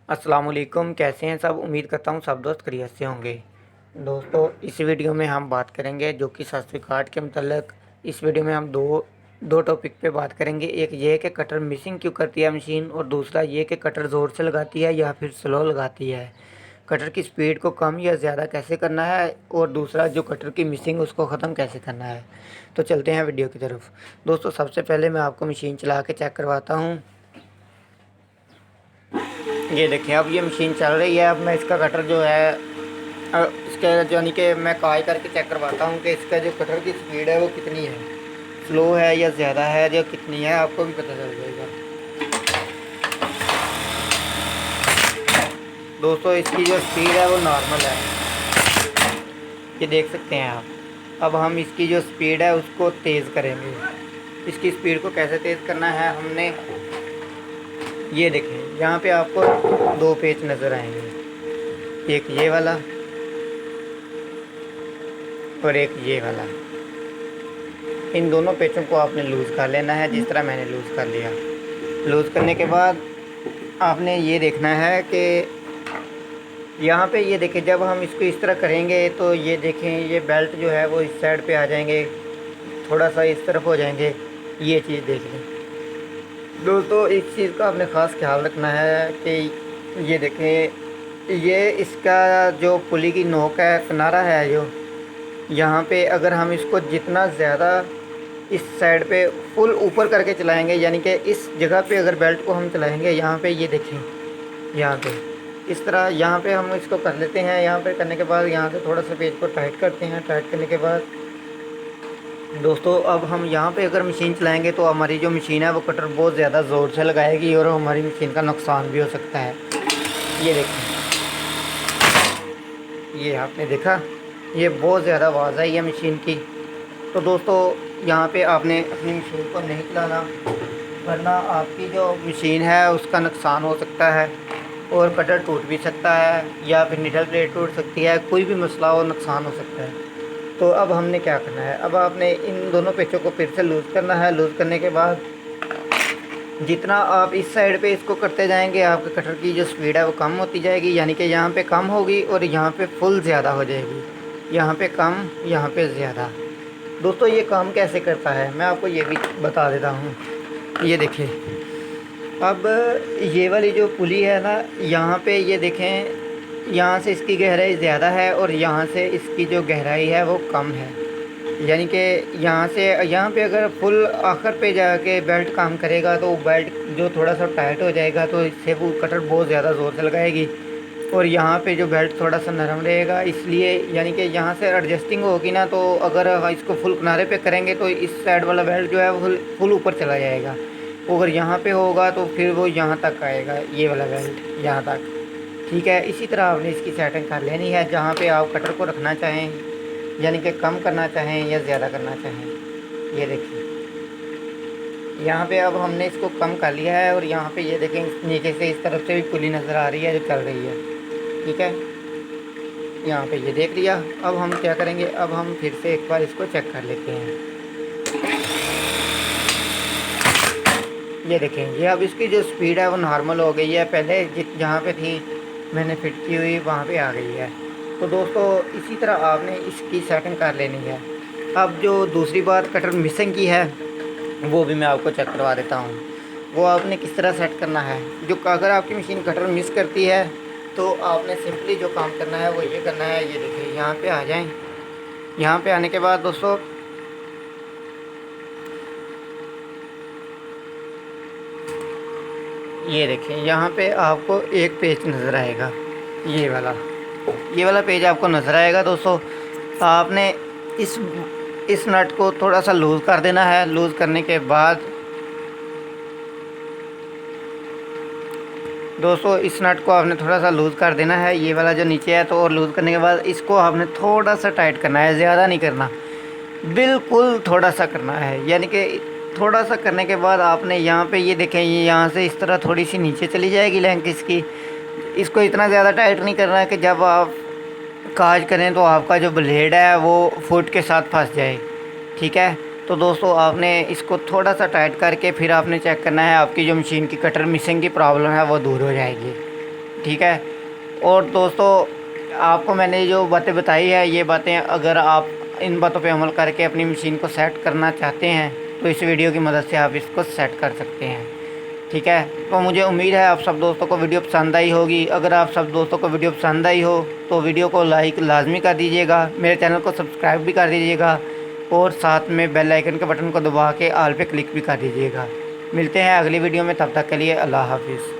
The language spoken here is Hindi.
अस्सलामुअलैकुम। कैसे हैं सब। उम्मीद करता हूँ सब दोस्त खैरियत से होंगे। दोस्तों इस वीडियो में हम बात करेंगे जो कि सर्टिफिकेट के मतलब इस वीडियो में हम दो टॉपिक पे बात करेंगे। एक ये है कि कटर मिसिंग क्यों करती है मशीन, और दूसरा ये कि कटर ज़ोर से लगाती है या फिर स्लो लगाती है। कटर की स्पीड को कम या ज़्यादा कैसे करना है, और दूसरा जो कटर की मिसिंग उसको ख़त्म कैसे करना है। तो चलते हैं वीडियो की तरफ। दोस्तों सबसे पहले मैं आपको मशीन चला के चेक करवाता हूँ। ये देखिए अब ये मशीन चल रही है। अब मैं इसका कटर जो है इसका यानी कि मैं काज करके चेक करवाता हूँ कि इसका जो कटर की स्पीड है वो कितनी है, स्लो है या ज़्यादा है, जो कितनी है आपको भी पता चल जाएगा। दोस्तों इसकी जो स्पीड है वो नॉर्मल है, ये देख सकते हैं आप। अब हम इसकी जो स्पीड है उसको तेज़ करेंगे। इसकी स्पीड को कैसे तेज़ करना है हमने, ये देखें यहाँ पे आपको दो पेच नज़र आएंगे, एक ये वाला और एक ये वाला। इन दोनों पेचों को आपने लूज़ कर लेना है, जिस तरह मैंने लूज़ कर लिया। लूज़ करने के बाद आपने ये देखना है कि यहाँ पे ये देखें, जब हम इसको इस तरह करेंगे तो ये देखें ये बेल्ट जो है वो इस साइड पे आ जाएंगे, थोड़ा सा इस तरफ हो जाएंगे। ये चीज़ देख लें दोस्तों, इस चीज़ का आपने ख़ास ख्याल रखना है कि ये देखें ये इसका जो पुली की नोक है, किनारा है जो यहाँ पे, अगर हम इसको जितना ज़्यादा इस साइड पे फुल ऊपर करके चलाएंगे, यानी कि इस जगह पे अगर बेल्ट को हम चलाएंगे, यहाँ पे ये देखें यहाँ पे इस तरह यहाँ पे हम इसको कर लेते हैं। यहाँ पे करने के बाद यहाँ से थोड़ा सा पेज को टाइट करते हैं। टाइट करने के बाद दोस्तों अब हम यहाँ पे अगर मशीन चलाएंगे तो हमारी जो मशीन है वो कटर बहुत ज़्यादा ज़ोर से लगाएगी और हमारी मशीन का नुकसान भी हो सकता है। ये देखें, ये आपने देखा ये बहुत ज़्यादा आवाज़ है ये मशीन की। तो दोस्तों यहाँ पे आपने अपनी मशीन को नहीं चलाना, वरना आपकी जो मशीन है उसका नुकसान हो सकता है और कटर टूट भी सकता है या फिर निडल प्लेट टूट सकती है, कोई भी मसला हो, नुकसान हो सकता है। तो अब हमने क्या करना है, अब आपने इन दोनों पेचों को फिर से लूज़ करना है। लूज़ करने के बाद जितना आप इस साइड पे इसको करते जाएंगे आपके कटर की जो स्पीड है वो कम होती जाएगी, यानी कि यहाँ पे कम होगी और यहाँ पे फुल ज़्यादा हो जाएगी। यहाँ पे कम, यहाँ पे ज़्यादा। दोस्तों ये काम कैसे करता है मैं आपको ये भी बता देता हूँ। ये देखिए अब ये वाली जो पुली है ना, यहाँ पे ये देखें यहाँ से इसकी गहराई ज़्यादा है और यहाँ से इसकी जो गहराई है वो कम है, यानी कि यहाँ से यहाँ पे अगर फुल आखिर पे जाके बेल्ट काम करेगा तो बेल्ट जो थोड़ा सा टाइट हो जाएगा तो इससे वो कटर बहुत ज़्यादा ज़ोर से लगाएगी, और यहाँ पे जो बेल्ट थोड़ा सा नरम रहेगा। इसलिए यानी कि यहाँ से एडजस्टिंग होगी ना, तो अगर इसको फुल किनारे पे करेंगे तो इस साइड वाला बेल्ट जो है वो फुल ऊपर चला जाएगा। अगर यहाँ पे होगा तो फिर वो यहाँ तक आएगा, ये वाला बेल्ट यहाँ तक। ठीक है, इसी तरह आपने इसकी सेटिंग कर लेनी है जहाँ पे आप कटर को रखना चाहें, यानी कि कम करना चाहें या ज़्यादा करना चाहें। ये देखिए यहाँ पे अब हमने इसको कम कर लिया है और यहाँ पे ये देखें नीचे से इस तरफ से भी पुली नज़र आ रही है जो चल रही है। ठीक है, यहाँ पे ये देख लिया। अब हम क्या करेंगे, अब हम फिर से एक बार इसको चेक कर लेते हैं। ये देखें ये अब इसकी जो स्पीड है वो नॉर्मल हो गई है, पहले जहाँ पे थी मैंने फिट की हुई वहाँ पे आ गई है। तो दोस्तों इसी तरह आपने इसकी सेटिंग कर लेनी है। अब जो दूसरी बात कटर मिसिंग की है वो भी मैं आपको चेक करवा देता हूँ। वो आपने किस तरह सेट करना है, जो अगर आपकी मशीन कटर मिस करती है तो आपने सिंपली जो काम करना है वो ये करना है। ये देखिए यहाँ पे आ जाएं। यहाँ पे आने के बाद दोस्तों ये देखें यहाँ पे आपको एक पेज नज़र आएगा, ये वाला पेज आपको नज़र आएगा। दोस्तों आपने इस नट को थोड़ा सा लूज़ कर देना है। लूज़ करने के बाद दोस्तों इस नट को आपने थोड़ा सा लूज़ कर देना है, ये वाला जो नीचे है। तो और लूज़ करने के बाद इसको आपने थोड़ा सा टाइट करना है, ज़्यादा नहीं करना, बिल्कुल थोड़ा सा करना है। यानी कि थोड़ा सा करने के बाद आपने यहाँ पे ये देखें ये यहाँ से इस तरह थोड़ी सी नीचे चली जाएगी लेंथ इसकी। इसको इतना ज़्यादा टाइट नहीं करना है कि जब आप काज करें तो आपका जो ब्लेड है वो फुट के साथ फंस जाए। ठीक है, तो दोस्तों आपने इसको थोड़ा सा टाइट करके फिर आपने चेक करना है, आपकी जो मशीन की कटर मिसिंग की प्रॉब्लम है वो दूर हो जाएगी। ठीक है। और दोस्तों आपको मैंने जो बातें बताई है, ये बातें अगर आप इन बातों पे अमल करके अपनी मशीन को सेट करना चाहते हैं तो इस वीडियो की मदद से आप इसको सेट कर सकते हैं। ठीक है, तो मुझे उम्मीद है आप सब दोस्तों को वीडियो पसंद आई होगी। अगर आप सब दोस्तों को वीडियो पसंद आई हो तो वीडियो को लाइक लाजमी कर दीजिएगा, मेरे चैनल को सब्सक्राइब भी कर दीजिएगा और साथ में बेल आइकन के बटन को दबा के ऑल पे क्लिक भी कर दीजिएगा। मिलते हैं अगली वीडियो में, तब तक के लिए अल्लाह हाफिज़।